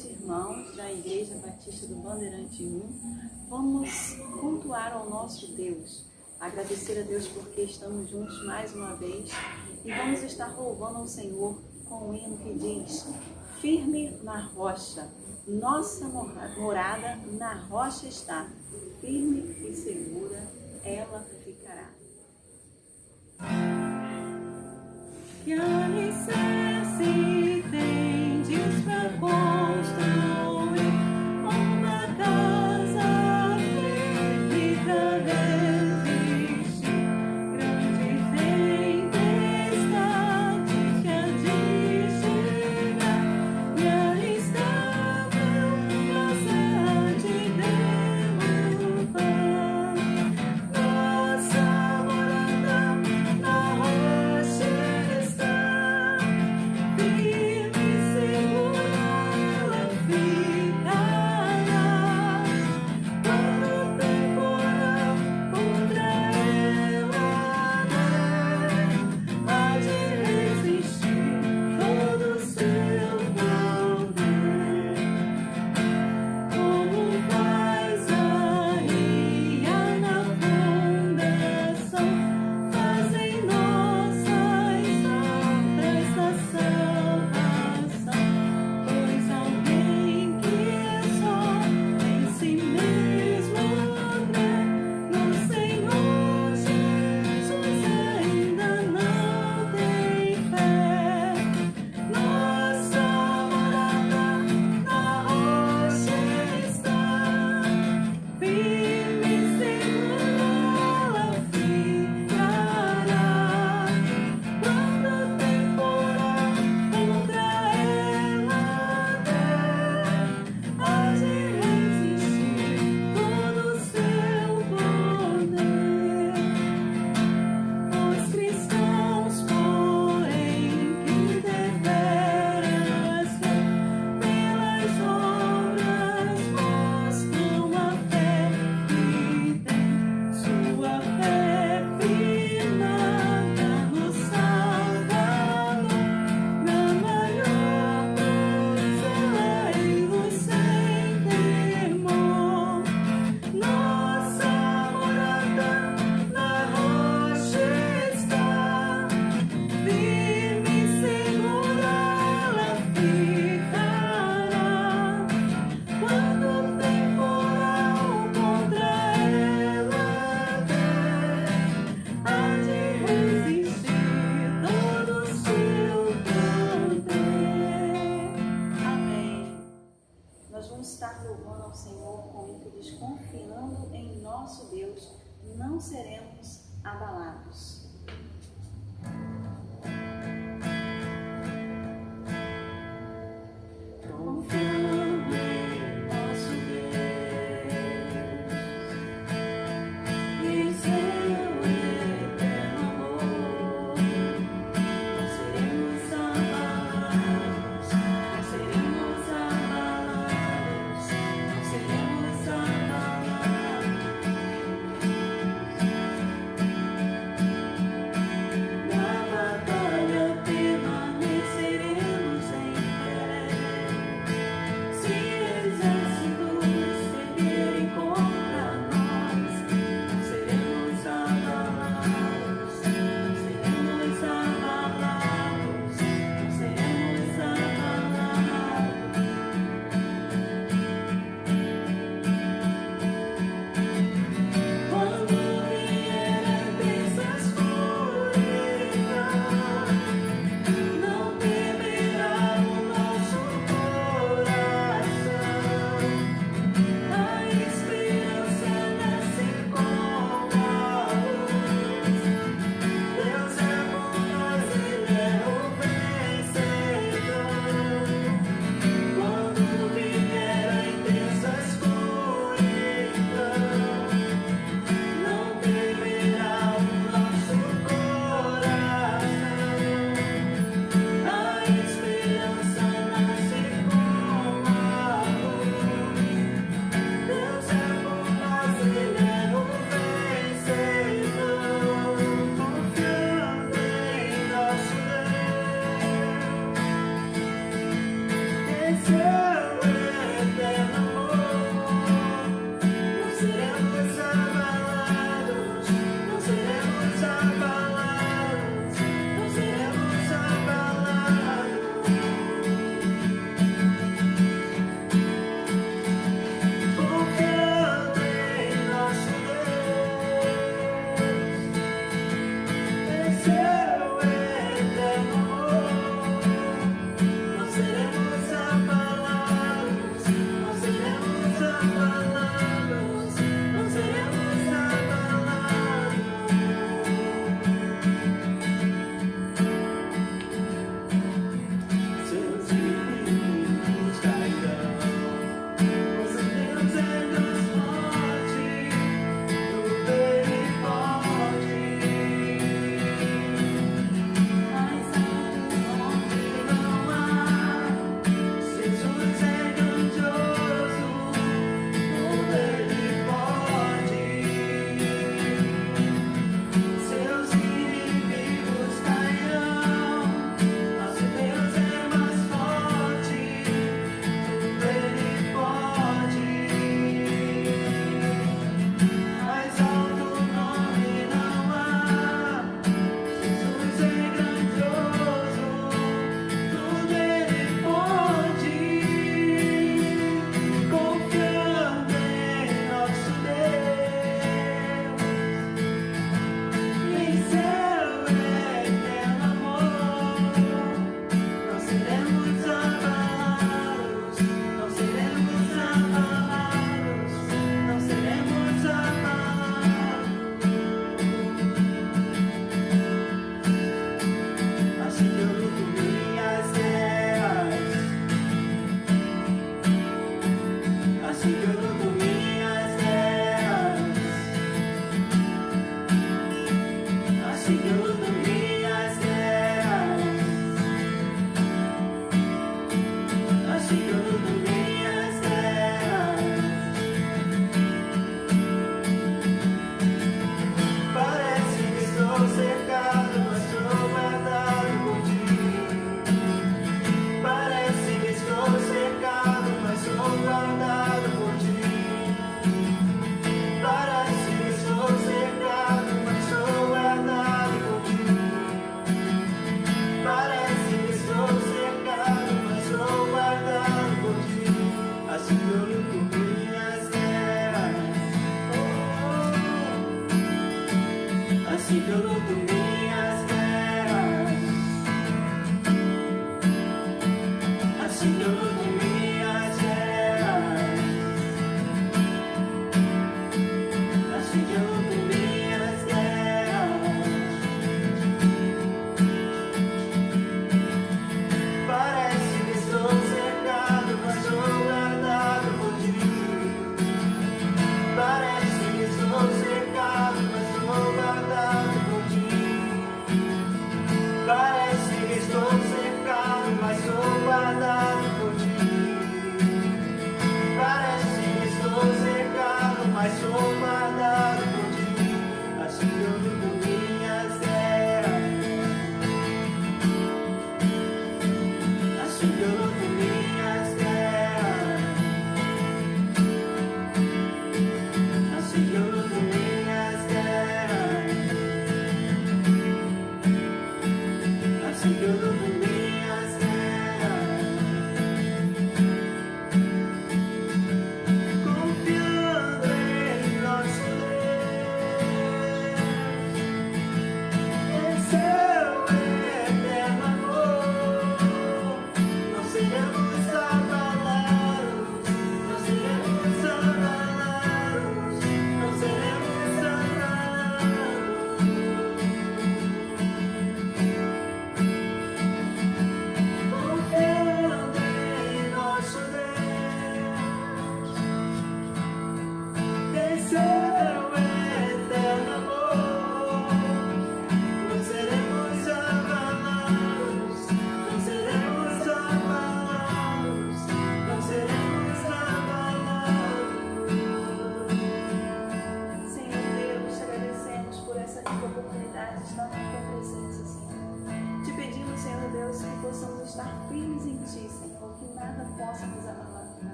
noite, irmãos da Igreja Batista do Bandeirante 1. Vamos cultuar ao nosso Deus, agradecer a Deus porque estamos juntos mais uma vez e vamos estar louvando ao Senhor com um hino que diz: firme na rocha, nossa morada na rocha está, firme e segura ela ficará. Que alicerce tendes pra construir uma casa firme pra resistir grande tempestade que há de chegar, e a estável graça há de derrubar. Nossa morada na rocha está, firme e segura ela ficará. Quando o temporal contra ela der, há de resistir todo o seu poder. Como faz a ria na fundação, fazem nossas obras da salvação. Pois alguém que é só em si mesmo crê no Senhor Jesus ainda não tem fé. Nossa morada na rocha está, firme e segura ela ficará. Quando o temporal contra ela der, há de resistir todo o seu poder. Os cristãos, porém, que deveras ver pelas obras mostram a fé que tem, sua fé firmada no Salvador, na maior cruz elei-lo sem temor. Nossa morada na rocha está, firme e segura ela ficará. Quando o temporal contra ela der, há de resistir todo o seu poder. Amém. Nós vamos estar louvando ao Senhor com ímpetos, confiando em nosso Deus, não seremos abalados. Confiando em nosso Deus e seu eterno amor, não seremos abalados, não seremos abalados, não seremos abalados.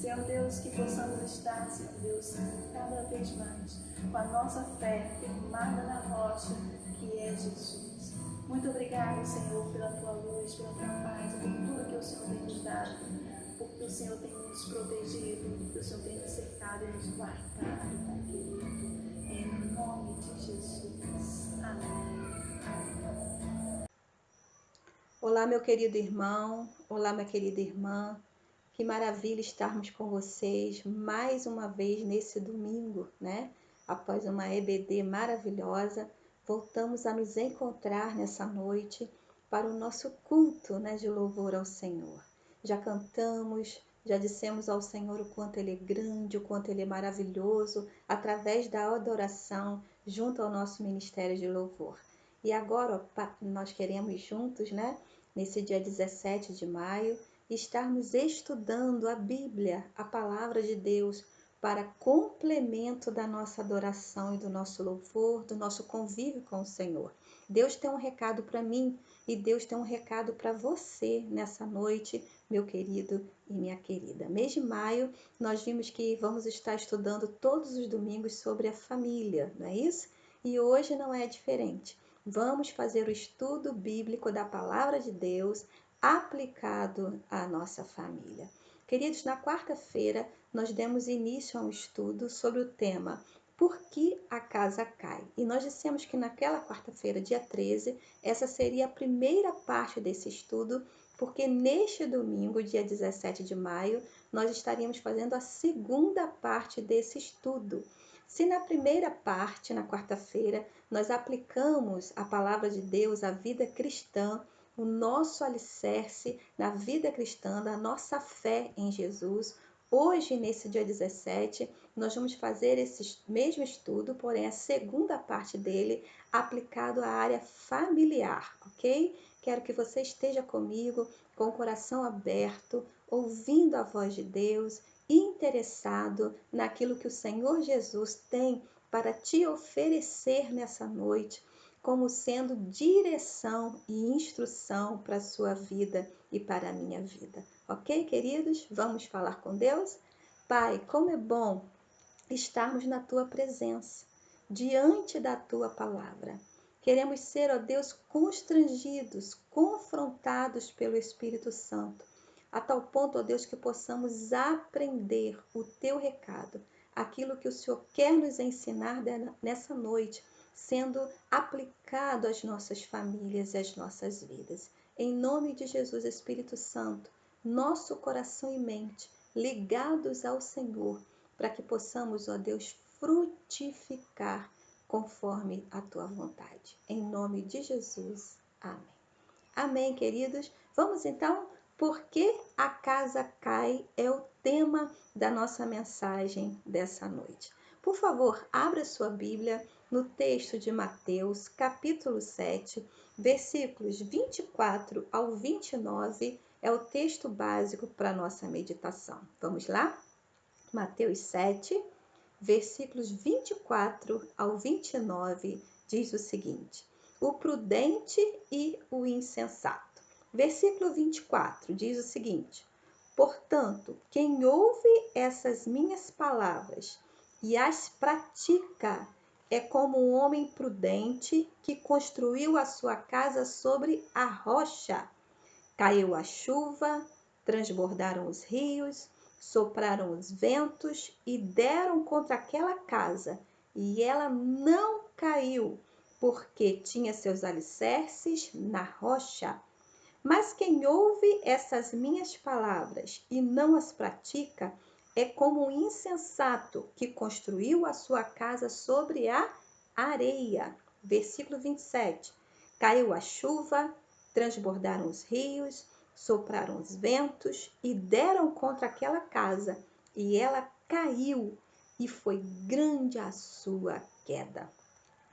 Senhor Deus, que possamos estar, Senhor Deus, cada vez mais com a nossa fé firmada na rocha que é Jesus. Muito obrigado, Senhor, pela tua luz, pela tua paz, por tudo que o Senhor tem nos dado, porque o Senhor tem nos protegido, porque o Senhor tem nos cercado e nos guardado, Pai querido. Em nome de Jesus. Amém. Olá, meu querido irmão. Olá, minha querida irmã. Que maravilha estarmos com vocês mais uma vez nesse domingo, né? Após uma EBD maravilhosa, voltamos a nos encontrar nessa noite para o nosso culto, né, de louvor ao Senhor. Já cantamos, já dissemos ao Senhor o quanto Ele é grande, o quanto Ele é maravilhoso, através da adoração junto ao nosso ministério de louvor. E agora nós queremos juntos, né, nesse dia 17 de maio, estarmos estudando a Bíblia, a Palavra de Deus, para complemento da nossa adoração e do nosso louvor, do nosso convívio com o Senhor. Deus tem um recado para mim e Deus tem um recado para você nessa noite, meu querido e minha querida. Mês de maio, nós vimos que vamos estar estudando todos os domingos sobre a família, não é isso? E hoje não é diferente. Vamos fazer o estudo bíblico da Palavra de Deus, aplicado à nossa família. Queridos, na quarta-feira nós demos início a um estudo sobre o tema Por que a casa cai? E nós dissemos que naquela quarta-feira, dia 13, essa seria a primeira parte desse estudo, porque neste domingo, dia 17 de maio, nós estaríamos fazendo a segunda parte desse estudo. Se na primeira parte, na quarta-feira, nós aplicamos a palavra de Deus à vida cristã, o nosso alicerce na vida cristã, da nossa fé em Jesus. Hoje, nesse dia 17, nós vamos fazer esse mesmo estudo, porém a segunda parte dele aplicado à área familiar, ok? quero que você esteja comigo com o coração aberto, ouvindo a voz de Deus, interessado naquilo que o Senhor Jesus tem para te oferecer nessa noite, como sendo direção e instrução para a sua vida e para a minha vida. Ok, queridos? Vamos falar com Deus? Pai, como é bom estarmos na tua presença, diante da tua palavra. Queremos ser, ó Deus, constrangidos, confrontados pelo Espírito Santo, a tal ponto, ó Deus, que possamos aprender o teu recado, aquilo que o Senhor quer nos ensinar nessa noite, sendo aplicado às nossas famílias e às nossas vidas. Em nome de Jesus, Espírito Santo, nosso coração e mente ligados ao Senhor, para que possamos, ó Deus, frutificar conforme a tua vontade. Em nome de Jesus. Amém. Amém, queridos. Vamos então, por que a casa cai é o tema da nossa mensagem dessa noite. Por favor, abra sua Bíblia no texto de Mateus, capítulo 7, versículos 24 ao 29, é o texto básico para a nossa meditação. Vamos lá? Mateus 7, versículos 24 ao 29, diz o seguinte: o prudente e o insensato. Versículo 24 diz o seguinte: portanto, quem ouve essas minhas palavras e as pratica é como um homem prudente que construiu a sua casa sobre a rocha. Caiu a chuva, transbordaram os rios, sopraram os ventos e deram contra aquela casa, e ela não caiu, porque tinha seus alicerces na rocha. Mas quem ouve essas minhas palavras e não as pratica, é como um insensato que construiu a sua casa sobre a areia. Versículo 27. Caiu a chuva, transbordaram os rios, sopraram os ventos e deram contra aquela casa, e ela caiu, e foi grande a sua queda.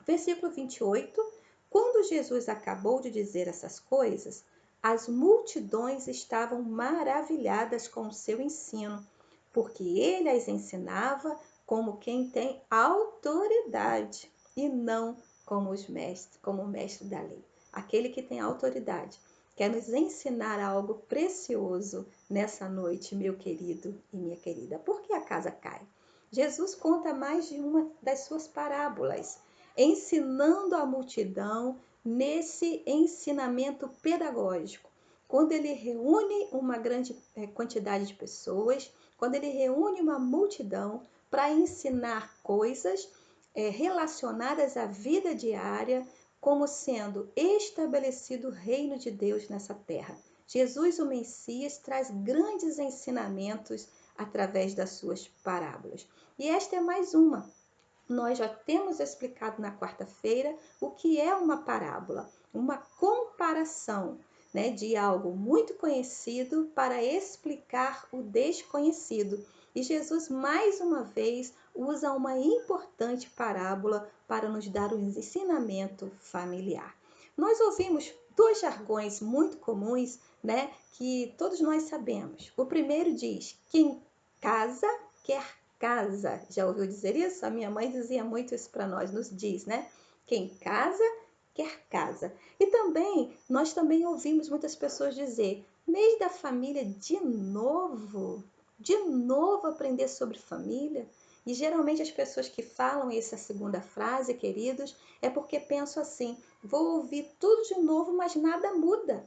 Versículo 28. Quando Jesus acabou de dizer essas coisas, as multidões estavam maravilhadas com o seu ensino, porque ele as ensinava como quem tem autoridade e não como o mestre da lei. Aquele que tem autoridade quer nos ensinar algo precioso nessa noite, meu querido e minha querida. Por que a casa cai? Jesus conta mais de uma das suas parábolas, ensinando a multidão nesse ensinamento pedagógico. Quando ele reúne uma grande quantidade de pessoas, quando ele reúne uma multidão para ensinar coisas relacionadas à vida diária, como sendo estabelecido o reino de Deus nessa terra. Jesus, o Messias, traz grandes ensinamentos através das suas parábolas. E esta é mais uma. Nós já temos explicado na quarta-feira o que é uma parábola, uma comparação, né, de algo muito conhecido para explicar o desconhecido. E Jesus, mais uma vez, usa uma importante parábola para nos dar um ensinamento familiar. Nós ouvimos dois jargões muito comuns, né, que todos nós sabemos. O primeiro diz: quem casa quer casa. Já ouviu dizer isso? A minha mãe dizia muito isso para nós, nos diz, né? Quem casa quer casa. E também, nós também ouvimos muitas pessoas dizer: mês da família de novo aprender sobre família. E geralmente as pessoas que falam essa segunda frase, queridos, é porque pensam assim: vou ouvir tudo de novo, mas nada muda.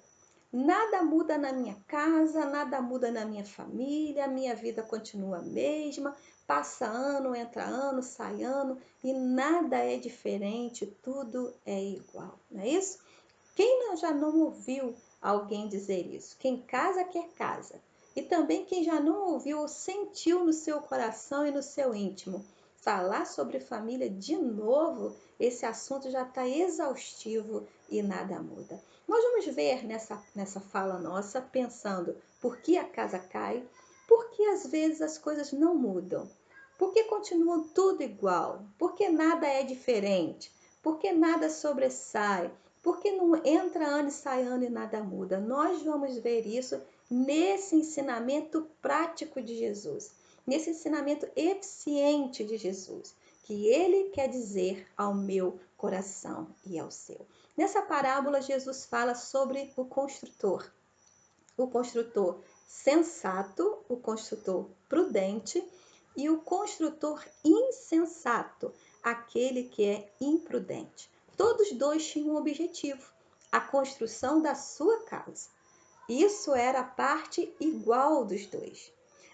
Nada muda na minha casa, nada muda na minha família, a minha vida continua a mesma, passa ano, entra ano, sai ano e nada é diferente, tudo é igual, não é isso? Quem já não ouviu alguém dizer isso? Quem casa quer casa. E também quem já não ouviu ou sentiu no seu coração e no seu íntimo falar sobre família de novo, esse assunto já está exaustivo e nada muda. Nós vamos ver nessa fala nossa, pensando por que a casa cai, por que às vezes as coisas não mudam, por que continuam tudo igual, por que nada é diferente, por que nada sobressai, Porque não entra ano e sai ano e nada muda. Nós vamos ver isso nesse ensinamento prático de Jesus, nesse ensinamento eficiente de Jesus, que ele quer dizer ao meu coração e ao seu. Nessa parábola, Jesus fala sobre o construtor sensato, o construtor prudente e o construtor insensato, aquele que é imprudente. Todos dois tinham um objetivo, a construção da sua casa. Isso era a parte igual dos dois.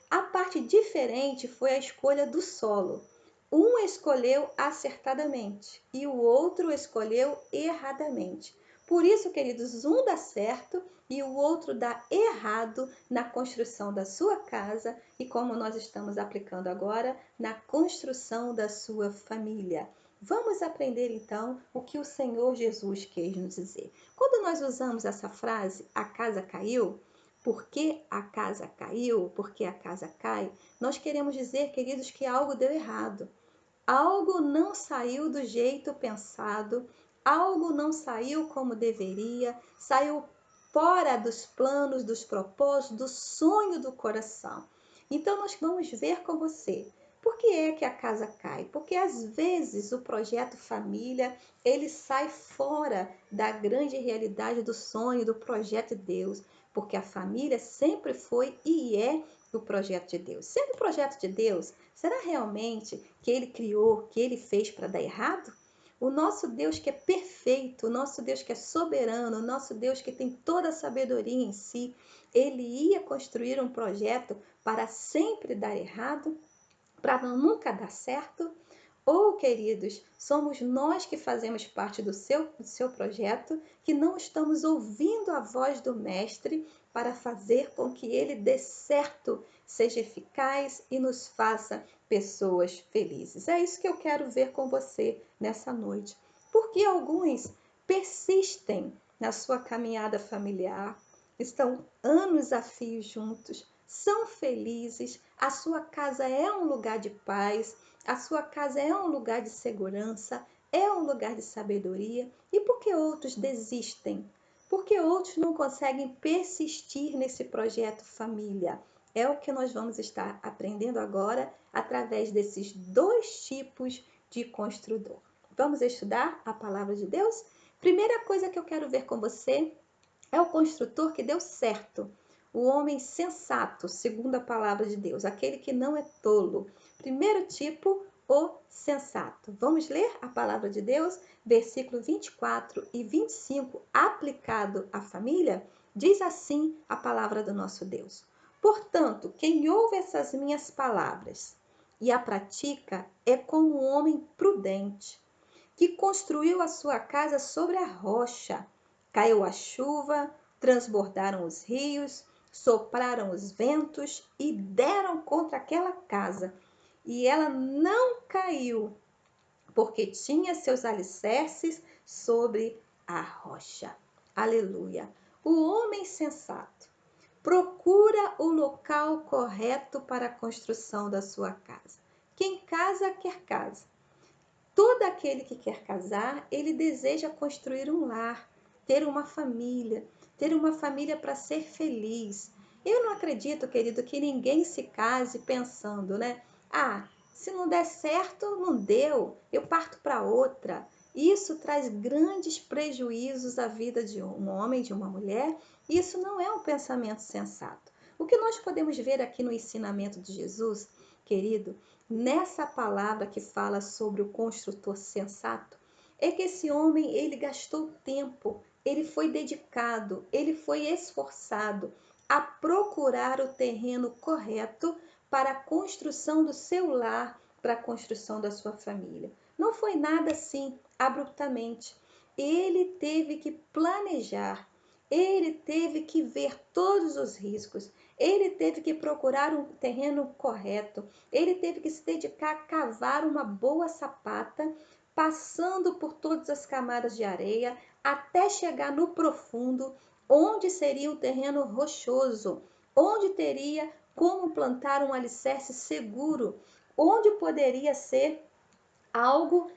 A parte diferente foi a escolha do solo. Um escolheu acertadamente e o outro escolheu erradamente. Por isso, queridos, um dá certo e o outro dá errado na construção da sua casa e, como nós estamos aplicando agora, na construção da sua família. Vamos aprender então o que o Senhor Jesus quis nos dizer. Quando nós usamos essa frase, a casa caiu, por que a casa caiu, por que a casa cai, nós queremos dizer, queridos, que algo deu errado. Algo não saiu do jeito pensado, algo não saiu como deveria, saiu fora dos planos, dos propósitos, do sonho do coração. Então nós vamos ver com você. Por que é que a casa cai? Porque às vezes o projeto família, ele sai fora da grande realidade do sonho, do projeto de Deus. Porque a família sempre foi e é o projeto de Deus. Sendo o projeto de Deus, será realmente que ele criou, que ele fez para dar errado? O nosso Deus que é perfeito, o nosso Deus que é soberano, o nosso Deus que tem toda a sabedoria em si, ele ia construir um projeto para sempre dar errado, para nunca dar certo? Ou, queridos, somos nós que fazemos parte do seu projeto, que não estamos ouvindo a voz do Mestre para fazer com que ele dê certo, seja eficaz e nos faça pessoas felizes. É isso que eu quero ver com você nessa noite. Porque alguns persistem na sua caminhada familiar, estão anos a fio juntos, são felizes, a sua casa é um lugar de paz, a sua casa é um lugar de segurança, é um lugar de sabedoria. E por que outros desistem? Por que outros não conseguem persistir nesse projeto família? É o que nós vamos estar aprendendo agora através desses dois tipos de construtor. Vamos estudar a palavra de Deus? Primeira coisa que eu quero ver com você é o construtor que deu certo. O homem sensato, segundo a palavra de Deus, aquele que não é tolo. Primeiro tipo, o sensato. Vamos ler a palavra de Deus, versículo 24 e 25, aplicado à família? Diz assim a palavra do nosso Deus. Portanto, quem ouve essas minhas palavras e a pratica é como um homem prudente, que construiu a sua casa sobre a rocha. Caiu a chuva, transbordaram os rios, sopraram os ventos e deram contra aquela casa. E ela não caiu, porque tinha seus alicerces sobre a rocha. Aleluia! O homem sensato procura o local correto para a construção da sua casa. Quem casa, quer casa. Todo aquele que quer casar, ele deseja construir um lar, ter uma família para ser feliz. Eu não acredito, querido, que ninguém se case pensando, né? Ah, se não der certo, não deu, eu parto para outra. Isso traz grandes prejuízos à vida de um homem, de uma mulher. Isso não é um pensamento sensato. O que nós podemos ver aqui no ensinamento de Jesus, querido, nessa palavra que fala sobre o construtor sensato, é que esse homem, ele gastou tempo, ele foi dedicado, ele foi esforçado a procurar o terreno correto para a construção do seu lar, para a construção da sua família. Não foi nada assim, abruptamente. Ele teve que planejar, ele teve que ver todos os riscos, ele teve que procurar um terreno correto, ele teve que se dedicar a cavar uma boa sapata, passando por todas as camadas de areia, até chegar no profundo, onde seria o terreno rochoso, onde teria como plantar um alicerce seguro, onde poderia ser algo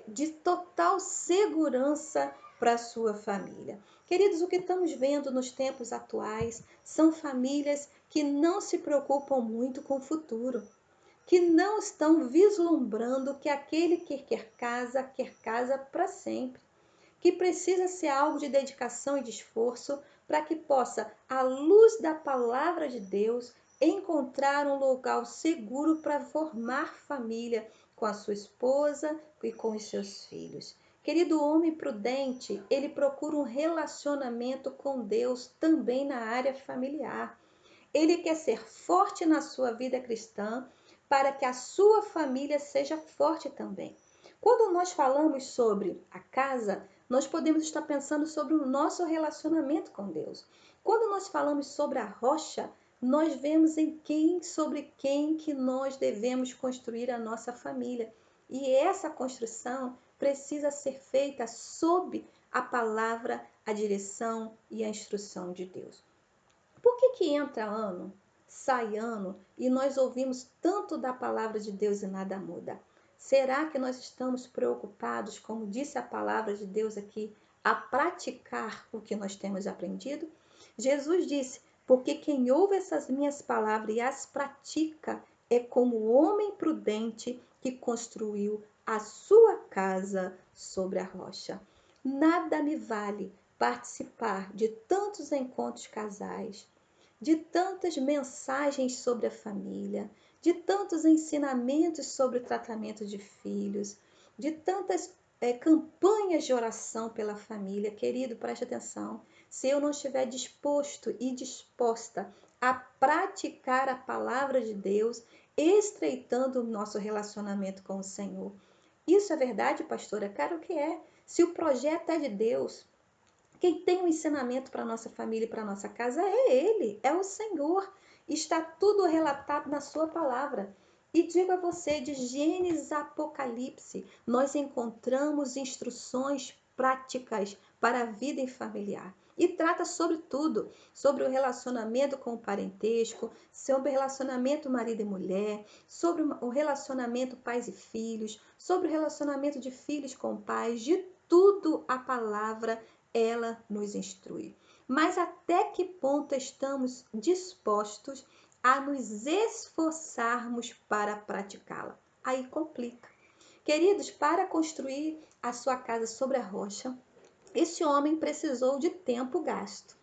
de total segurança para a sua família. Queridos, o que estamos vendo nos tempos atuais são famílias que não se preocupam muito com o futuro, que não estão vislumbrando que aquele que quer casa para sempre, que precisa ser algo de dedicação e de esforço para que possa, à luz da palavra de Deus, encontrar um local seguro para formar família com a sua esposa e com os seus filhos. Querido homem prudente, ele procura um relacionamento com Deus também na área familiar. Ele quer ser forte na sua vida cristã para que a sua família seja forte também. Quando nós falamos sobre a casa, nós podemos estar pensando sobre o nosso relacionamento com Deus. Quando nós falamos sobre a rocha, nós vemos sobre quem que nós devemos construir a nossa família. E essa construção precisa ser feita sob a palavra, a direção e a instrução de Deus. Por que entra ano, sai ano e nós ouvimos tanto da palavra de Deus e nada muda? Será que nós estamos preocupados, como disse a palavra de Deus aqui, a praticar o que nós temos aprendido? Jesus disse, porque quem ouve essas minhas palavras e as pratica é como o homem prudente que construiu a sua casa sobre a rocha. Nada me vale participar de tantos encontros casais, de tantas mensagens sobre a família, de tantos ensinamentos sobre o tratamento de filhos, de tantas campanhas de oração pela família. Querido, preste atenção. Se eu não estiver disposto e disposta a praticar a palavra de Deus, estreitando o nosso relacionamento com o Senhor. Isso é verdade, pastora? Claro que é. Se o projeto é de Deus, quem tem o ensinamento para a nossa família e para a nossa casa é Ele, é o Senhor. Está tudo relatado na sua palavra. E digo a você, de Gênesis a Apocalipse, nós encontramos instruções práticas para a vida em familiar. E trata sobre tudo, sobre o relacionamento com o parentesco, sobre o relacionamento marido e mulher, sobre o relacionamento pais e filhos, sobre o relacionamento de filhos com pais, de tudo a palavra ela nos instrui. Mas até que ponto estamos dispostos a nos esforçarmos para praticá-la? Aí complica. Queridos, para construir a sua casa sobre a rocha, esse homem precisou de tempo gasto,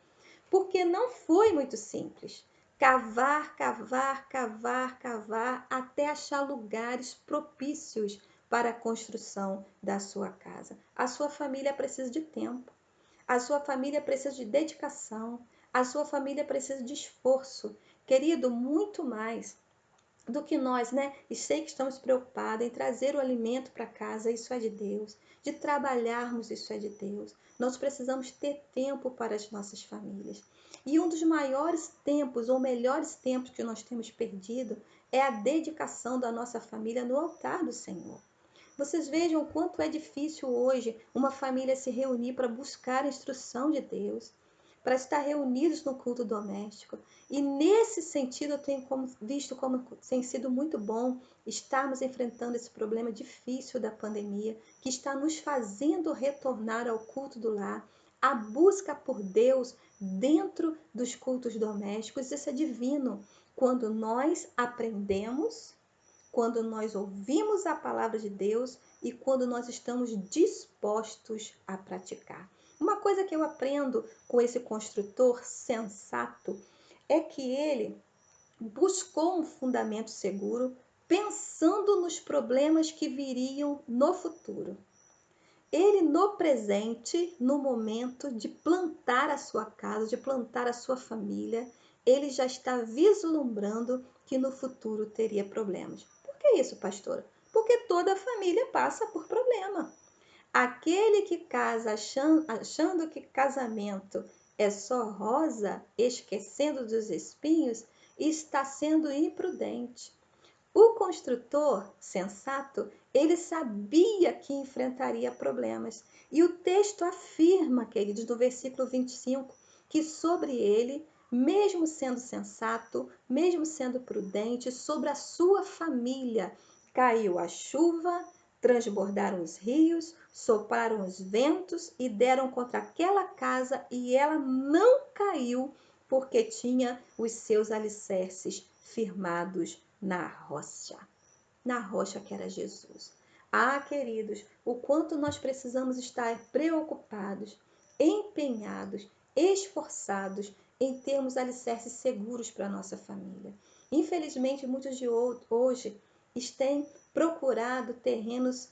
porque não foi muito simples. Cavar, cavar, cavar, cavar, até achar lugares propícios para a construção da sua casa. A sua família precisa de tempo. A sua família precisa de dedicação, a sua família precisa de esforço. Querido, muito mais do que nós, né? E sei que estamos preocupados em trazer o alimento para casa, isso é de Deus. De trabalharmos, isso é de Deus. Nós precisamos ter tempo para as nossas famílias. E um dos maiores tempos, ou melhores tempos que nós temos perdido, é a dedicação da nossa família no altar do Senhor. Vocês vejam o quanto é difícil hoje uma família se reunir para buscar a instrução de Deus, para estar reunidos no culto doméstico. E nesse sentido eu tenho visto como tem sido muito bom estarmos enfrentando esse problema difícil da pandemia, que está nos fazendo retornar ao culto do lar, a busca por Deus dentro dos cultos domésticos. Isso é divino. Quando nós aprendemos, quando nós ouvimos a palavra de Deus e quando nós estamos dispostos a praticar. Uma coisa que eu aprendo com esse construtor sensato é que ele buscou um fundamento seguro pensando nos problemas que viriam no futuro. Ele, no presente, no momento de plantar a sua casa, de plantar a sua família, ele já está vislumbrando que no futuro teria problemas. Por que isso, pastora? Porque toda família passa por problema. Aquele que casa achando que casamento é só rosa, esquecendo dos espinhos, está sendo imprudente. O construtor sensato, ele sabia que enfrentaria problemas. E o texto afirma, queridos, no versículo 25, que sobre ele, mesmo sendo sensato, mesmo sendo prudente, sobre a sua família, caiu a chuva, Transbordaram os rios, sopraram os ventos e deram contra aquela casa, e ela não caiu, porque tinha os seus alicerces firmados na rocha que era Jesus. Ah, queridos, o quanto nós precisamos estar preocupados, empenhados, esforçados em termos alicerces seguros para a nossa família. Infelizmente, muitos de hoje têm procurado terrenos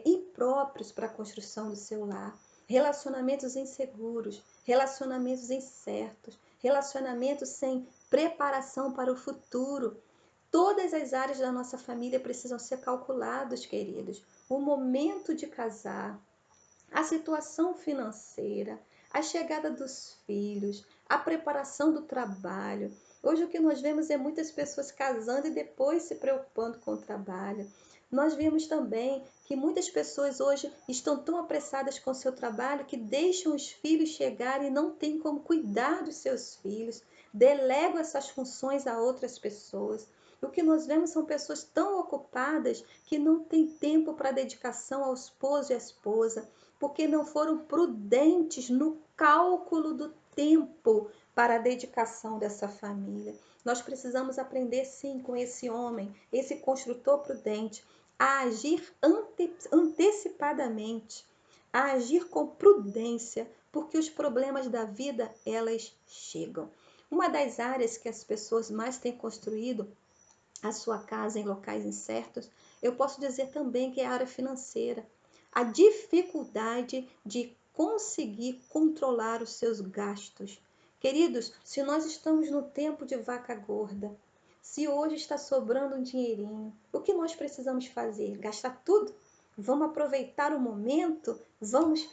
impróprios para a construção do seu lar, relacionamentos inseguros, relacionamentos incertos, relacionamentos sem preparação para o futuro. Todas as áreas da nossa família precisam ser calculadas, queridos. O momento de casar, a situação financeira, a chegada dos filhos, a preparação do trabalho. Hoje o que nós vemos é muitas pessoas casando e depois se preocupando com o trabalho. Nós vemos também que muitas pessoas hoje estão tão apressadas com o seu trabalho que deixam os filhos chegarem e não têm como cuidar dos seus filhos, delegam essas funções a outras pessoas. O que nós vemos são pessoas tão ocupadas que não têm tempo para dedicação ao esposo e à esposa, porque não foram prudentes no cálculo do tempo para a dedicação dessa família. Nós precisamos aprender sim com esse homem, esse construtor prudente, a agir antecipadamente, a agir com prudência, porque os problemas da vida, elas chegam. Uma das áreas que as pessoas mais têm construído a sua casa em locais incertos, eu posso dizer também que é a área financeira. A dificuldade de conseguir controlar os seus gastos. Queridos, se nós estamos no tempo de vaca gorda, se hoje está sobrando um dinheirinho, o que nós precisamos fazer? Gastar tudo? Vamos aproveitar o momento? Vamos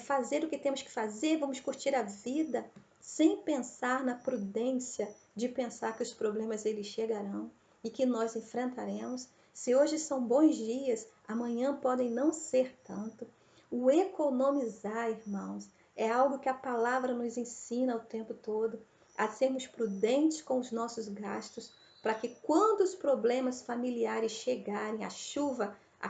fazer o que temos que fazer? Vamos curtir a vida? Sem pensar na prudência de pensar que os problemas eles chegarão e que nós enfrentaremos. Se hoje são bons dias, amanhã podem não ser tanto. O economizar, irmãos, é algo que a palavra nos ensina o tempo todo, a sermos prudentes com os nossos gastos, para que quando os problemas familiares chegarem, a chuva, a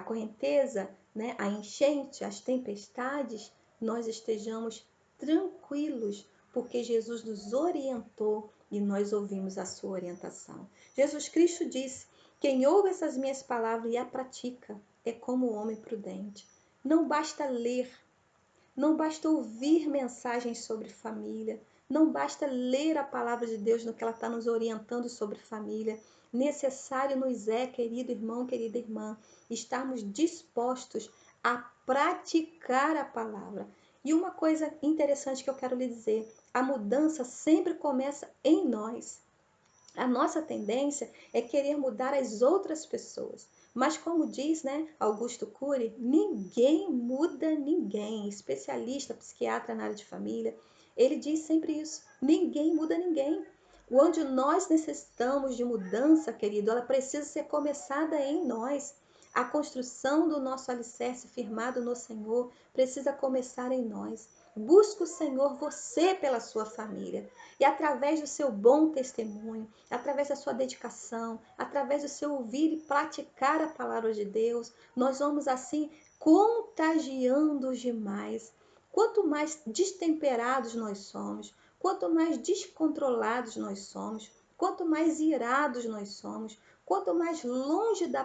correnteza, né, a enchente, as tempestades, nós estejamos tranquilos, porque Jesus nos orientou e nós ouvimos a sua orientação. Jesus Cristo disse: quem ouve essas minhas palavras e a pratica é como o homem prudente. Não basta ler, não basta ouvir mensagens sobre família, não basta ler a palavra de Deus no que ela está nos orientando sobre família. Necessário nos é, querido irmão, querida irmã, estarmos dispostos a praticar a palavra. E uma coisa interessante que eu quero lhe dizer, a mudança sempre começa em nós. A nossa tendência é querer mudar as outras pessoas. Mas como diz, né, Augusto Cury, ninguém muda ninguém. Especialista, psiquiatra na área de família, ele diz sempre isso. Ninguém muda ninguém. Onde nós necessitamos de mudança, querido, ela precisa ser começada em nós. A construção do nosso alicerce firmado no Senhor precisa começar em nós. Busque o Senhor, você, pela sua família. E através do seu bom testemunho, através da sua dedicação, através do seu ouvir e praticar a palavra de Deus, nós vamos assim contagiando os demais. Quanto mais destemperados nós somos, quanto mais descontrolados nós somos, quanto mais irados nós somos, quanto mais longe da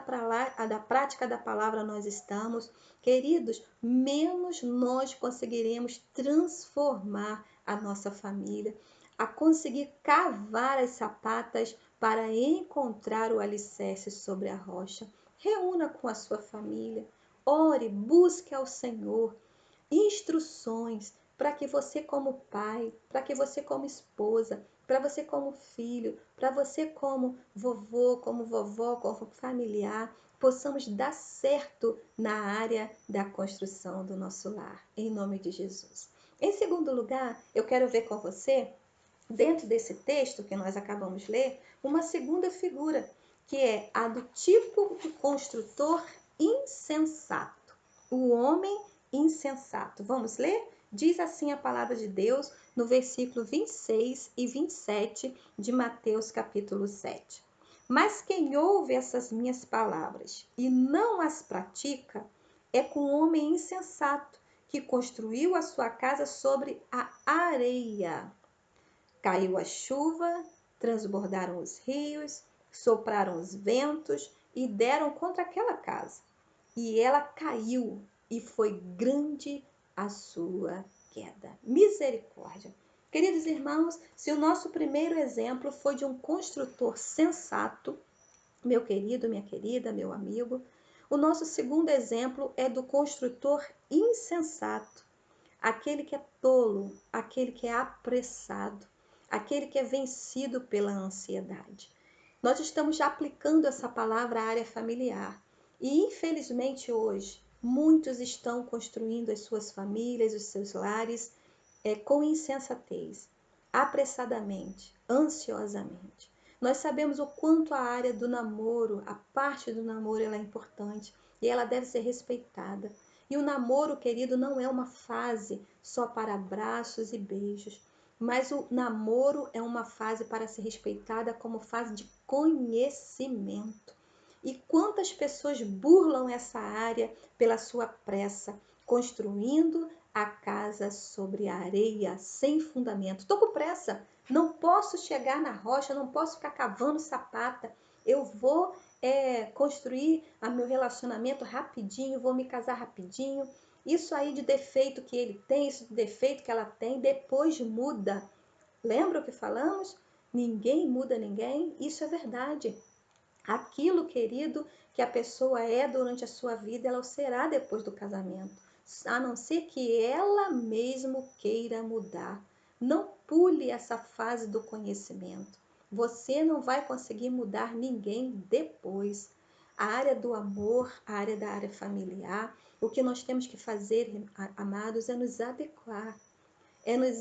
prática da palavra nós estamos, queridos, menos nós conseguiremos transformar a nossa família, a conseguir cavar as sapatas para encontrar o alicerce sobre a rocha. Reúna com a sua família, ore, busque ao Senhor instruções para que você como pai, para que você como esposa, para você como filho, para você como vovô, como vovó, como familiar, possamos dar certo na área da construção do nosso lar, em nome de Jesus. Em segundo lugar, eu quero ver com você, dentro desse texto que nós acabamos de ler, uma segunda figura, que é a do tipo de construtor insensato, o homem insensato. Vamos ler? Diz assim a palavra de Deus no versículo 26 e 27 de Mateus capítulo 7. Mas quem ouve essas minhas palavras e não as pratica, é com um homem insensato que construiu a sua casa sobre a areia. Caiu a chuva, transbordaram os rios, sopraram os ventos e deram contra aquela casa. E ela caiu, e foi grande a sua queda. Misericórdia. Queridos irmãos, se o nosso primeiro exemplo foi de um construtor sensato, meu querido, minha querida, meu amigo, o nosso segundo exemplo é do construtor insensato, aquele que é tolo, aquele que é apressado, aquele que é vencido pela ansiedade. Nós estamos já aplicando essa palavra à área familiar e, infelizmente, hoje, muitos estão construindo as suas famílias, os seus lares, com insensatez, apressadamente, ansiosamente. Nós sabemos o quanto a área do namoro, a parte do namoro, ela é importante e ela deve ser respeitada. E o namoro, querido, não é uma fase só para abraços e beijos, mas o namoro é uma fase para ser respeitada como fase de conhecimento. E quantas pessoas burlam essa área pela sua pressa, construindo a casa sobre a areia, sem fundamento. Estou com pressa, não posso chegar na rocha, não posso ficar cavando sapata. Eu vou construir o meu relacionamento rapidinho, vou me casar rapidinho. Isso aí de defeito que ele tem, isso de defeito que ela tem, depois muda. Lembra o que falamos? Ninguém muda ninguém, isso é verdade. Aquilo, querido, que a pessoa é durante a sua vida, ela o será depois do casamento, a não ser que ela mesmo queira mudar. Não pule essa fase do conhecimento. Você não vai conseguir mudar ninguém depois. A área do amor, a área da área familiar, o que nós temos que fazer, amados, é nos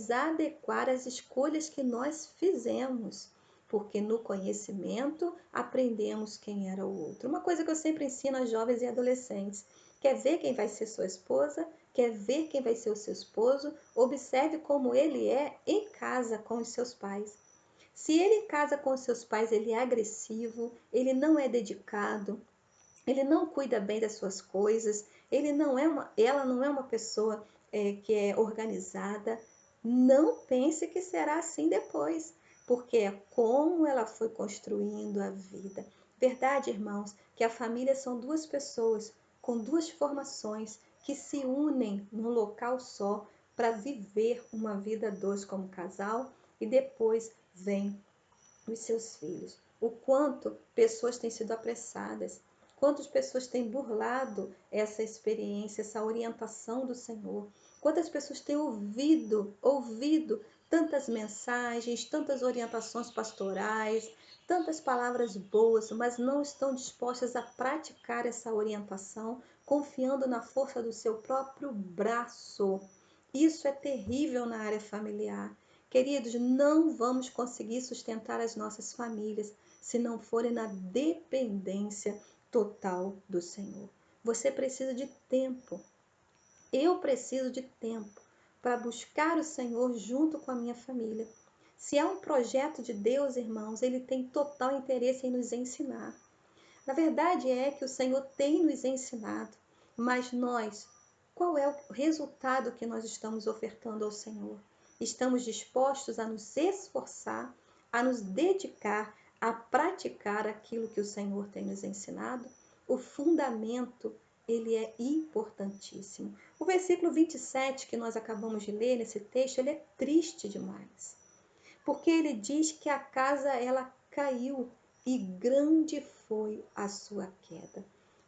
adequar às escolhas que nós fizemos, porque no conhecimento aprendemos quem era o outro. Uma coisa que eu sempre ensino a jovens e adolescentes: quer ver quem vai ser sua esposa? Quer ver quem vai ser o seu esposo? Observe como ele é em casa com os seus pais. Se ele em casa com os seus pais ele é agressivo, ele não é dedicado, ele não cuida bem das suas coisas, ela não é uma pessoa que é organizada, não pense que será assim depois, porque é como ela foi construindo a vida. Verdade, irmãos, que a família são duas pessoas com duas formações que se unem num local só para viver uma vida a dois como casal e depois vem os seus filhos. O quanto pessoas têm sido apressadas, quantas pessoas têm burlado essa experiência, essa orientação do Senhor. Quantas pessoas têm ouvido tantas mensagens, tantas orientações pastorais, tantas palavras boas, mas não estão dispostas a praticar essa orientação, confiando na força do seu próprio braço. Isso é terrível na área familiar. Queridos, não vamos conseguir sustentar as nossas famílias se não forem na dependência total do Senhor. Você precisa de tempo. Eu preciso de tempo para buscar o Senhor junto com a minha família. Se é um projeto de Deus, irmãos, ele tem total interesse em nos ensinar. Na verdade é que o Senhor tem nos ensinado, mas nós, qual é o resultado que nós estamos ofertando ao Senhor? Estamos dispostos a nos esforçar, a nos dedicar, a praticar aquilo que o Senhor tem nos ensinado? O fundamento, ele é importantíssimo. O versículo 27 que nós acabamos de ler nesse texto, ele é triste demais, porque ele diz que a casa ela caiu e grande foi a sua queda.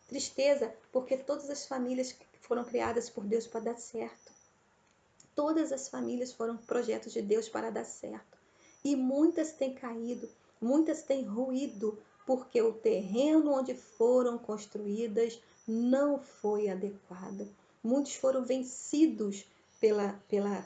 Tristeza, porque todas as famílias foram criadas por Deus para dar certo. Todas as famílias foram projetos de Deus para dar certo. E muitas têm caído, muitas têm ruído, porque o terreno onde foram construídas não foi adequado. Muitos foram vencidos pela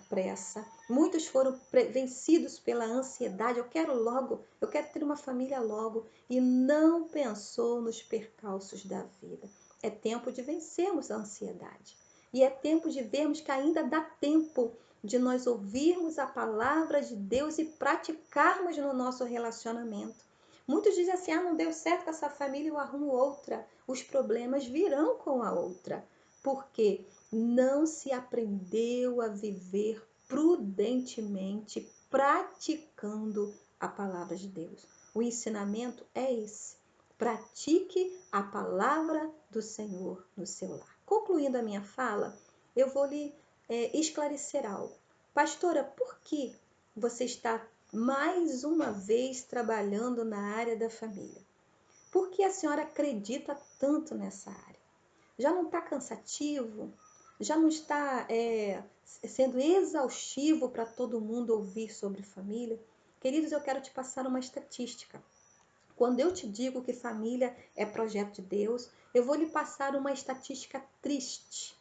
pressa. Muitos foram vencidos pela ansiedade. Eu quero logo, eu quero ter uma família logo. E não pensou nos percalços da vida. É tempo de vencermos a ansiedade. E é tempo de vermos que ainda dá tempo de nós ouvirmos a palavra de Deus e praticarmos no nosso relacionamento. Muitos dizem assim, não deu certo com essa família, eu arrumo outra. Os problemas virão com a outra, porque não se aprendeu a viver prudentemente, praticando a palavra de Deus. O ensinamento é esse. Pratique a palavra do Senhor no seu lar. Concluindo a minha fala, eu vou lhe esclarecer algo. Pastora, por que você está mais uma vez trabalhando na área da família? Por que a senhora acredita tanto nessa área? Já não está cansativo? Já não está sendo exaustivo para todo mundo ouvir sobre família? Queridos, eu quero te passar uma estatística. Quando eu te digo que família é projeto de Deus, eu vou lhe passar uma estatística triste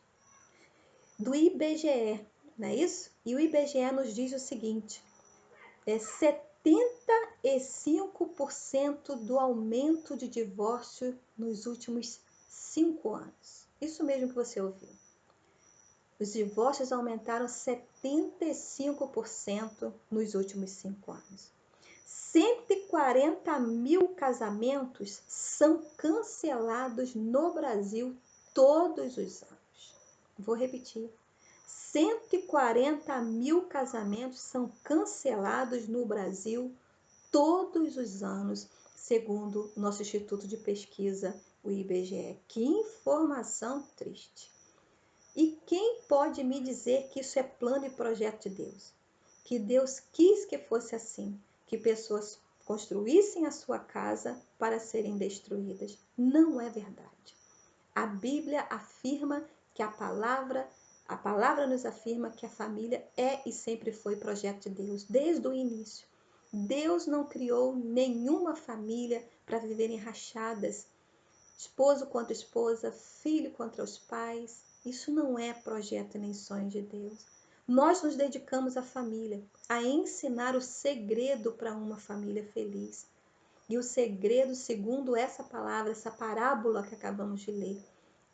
do IBGE, não é isso? E o IBGE nos diz o seguinte, 75% do aumento de divórcio nos últimos 5 anos. Isso mesmo que você ouviu. Os divórcios aumentaram 75% nos últimos 5 anos. 140 mil casamentos são cancelados no Brasil todos os anos. Vou repetir. 140 mil casamentos são cancelados no Brasil todos os anos, segundo o nosso Instituto de Pesquisa, o IBGE. Que informação triste! E quem pode me dizer que isso é plano e projeto de Deus? Que Deus quis que fosse assim, que pessoas construíssem a sua casa para serem destruídas. Não é verdade. A Bíblia afirma que a palavra nos afirma que a família é e sempre foi projeto de Deus, desde o início. Deus não criou nenhuma família para viverem rachadas, esposo contra esposa, filho contra os pais. Isso não é projeto nem sonho de Deus. Nós nos dedicamos à família, a ensinar o segredo para uma família feliz. E o segredo, segundo essa palavra, essa parábola que acabamos de ler,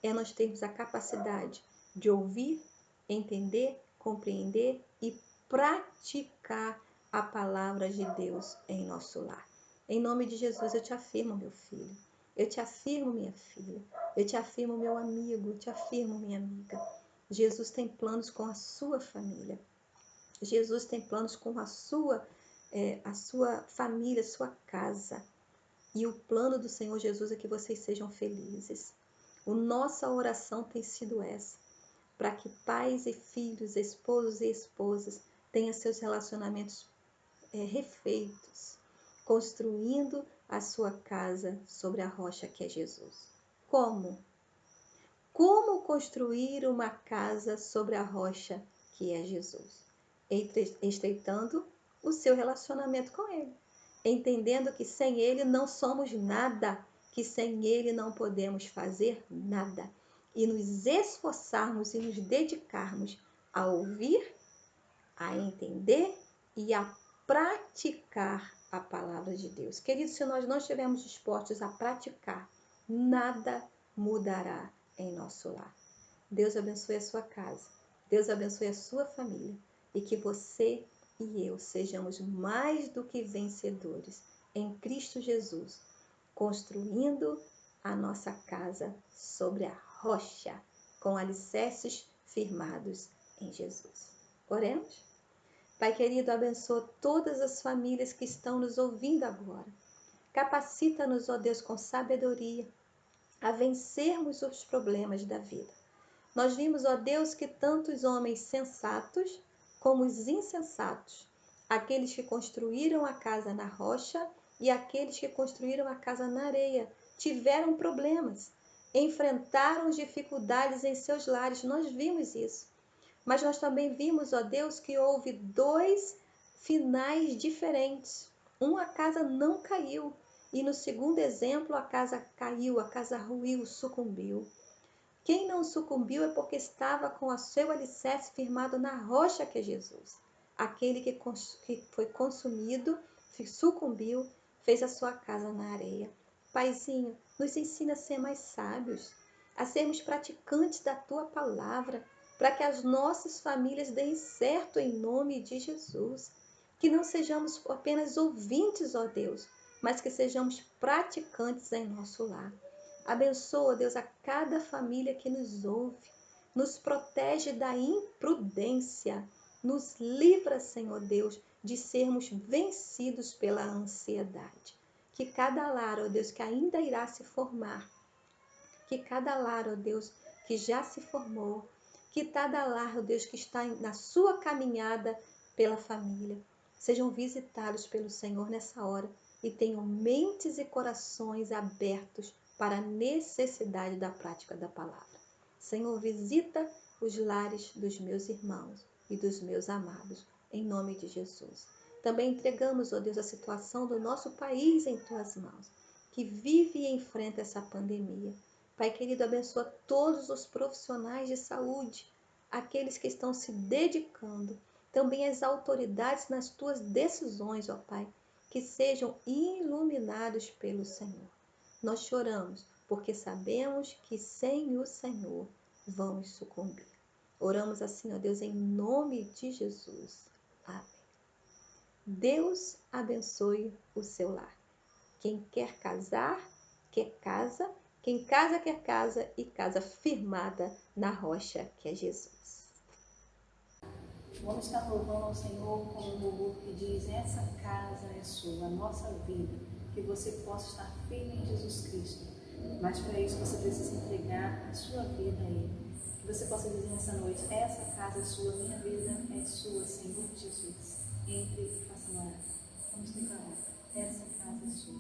é nós termos a capacidade de ouvir, entender, compreender e praticar a palavra de Deus em nosso lar. Em nome de Jesus, eu te afirmo, meu filho. Eu te afirmo, minha filha. Eu te afirmo, meu amigo. Eu te afirmo, minha amiga. Jesus tem planos com a sua família. Jesus tem planos com a sua família, sua casa. E o plano do Senhor Jesus é que vocês sejam felizes. A nossa oração tem sido essa, para que pais e filhos, esposos e esposas tenham seus relacionamentos refeitos, construindo a sua casa sobre a rocha que é Jesus. Como? Como construir uma casa sobre a rocha que é Jesus? Estreitando o seu relacionamento com Ele, entendendo que sem Ele não somos nada, que sem Ele não podemos fazer nada, e nos esforçarmos e nos dedicarmos a ouvir, a entender e a praticar a palavra de Deus. Queridos, se nós não estivermos dispostos a praticar, nada mudará em nosso lar. Deus abençoe a sua casa, Deus abençoe a sua família e que você e eu sejamos mais do que vencedores em Cristo Jesus, construindo a nossa casa sobre a rocha, com alicerces firmados em Jesus. Oremos? Pai querido, abençoa todas as famílias que estão nos ouvindo agora. Capacita-nos, ó Deus, com sabedoria, a vencermos os problemas da vida. Nós vimos, ó Deus, que tanto os homens sensatos como os insensatos, aqueles que construíram a casa na rocha e aqueles que construíram a casa na areia, tiveram problemas, enfrentaram dificuldades em seus lares. Nós vimos isso. Mas nós também vimos, ó Deus, que houve 2 finais diferentes. A casa não caiu. E no segundo exemplo, a casa caiu, a casa ruiu, sucumbiu. Quem não sucumbiu é porque estava com o seu alicerce firmado na rocha que é Jesus. Aquele que foi consumido, sucumbiu, fez a sua casa na areia. Paizinho, nos ensina a ser mais sábios, a sermos praticantes da Tua palavra, para que as nossas famílias deem certo em nome de Jesus. Que não sejamos apenas ouvintes, ó Deus, mas que sejamos praticantes em nosso lar. Abençoa, Deus, a cada família que nos ouve. Nos protege da imprudência. Nos livra, Senhor Deus, de sermos vencidos pela ansiedade. Que cada lar, ó Deus, que ainda irá se formar, que cada lar, ó Deus, que já se formou, que cada lar, ó Deus, que está na sua caminhada pela família, sejam visitados pelo Senhor nessa hora e tenham mentes e corações abertos para a necessidade da prática da palavra. Senhor, visita os lares dos meus irmãos e dos meus amados, em nome de Jesus. Também entregamos, ó Deus, a situação do nosso país em tuas mãos, que vive e enfrenta essa pandemia. Pai querido, abençoa todos os profissionais de saúde, aqueles que estão se dedicando, também as autoridades nas tuas decisões, ó Pai, que sejam iluminados pelo Senhor. Nós choramos, porque sabemos que sem o Senhor vamos sucumbir. Oramos assim, ó Deus, em nome de Jesus. Amém. Deus abençoe o seu lar. Quem quer casar, quer casa. Quem casa, quer casa e casa firmada na rocha que é Jesus. Vamos estar louvando ao Senhor com um louvor que diz: essa casa é sua, a nossa vida, que você possa estar firme em Jesus Cristo. Mas para isso você precisa entregar a sua vida a Ele. Que você possa dizer nessa noite: essa casa é sua, minha vida é sua, Senhor Jesus. Entre e faça uma oração. Vamos declarar: essa casa é sua.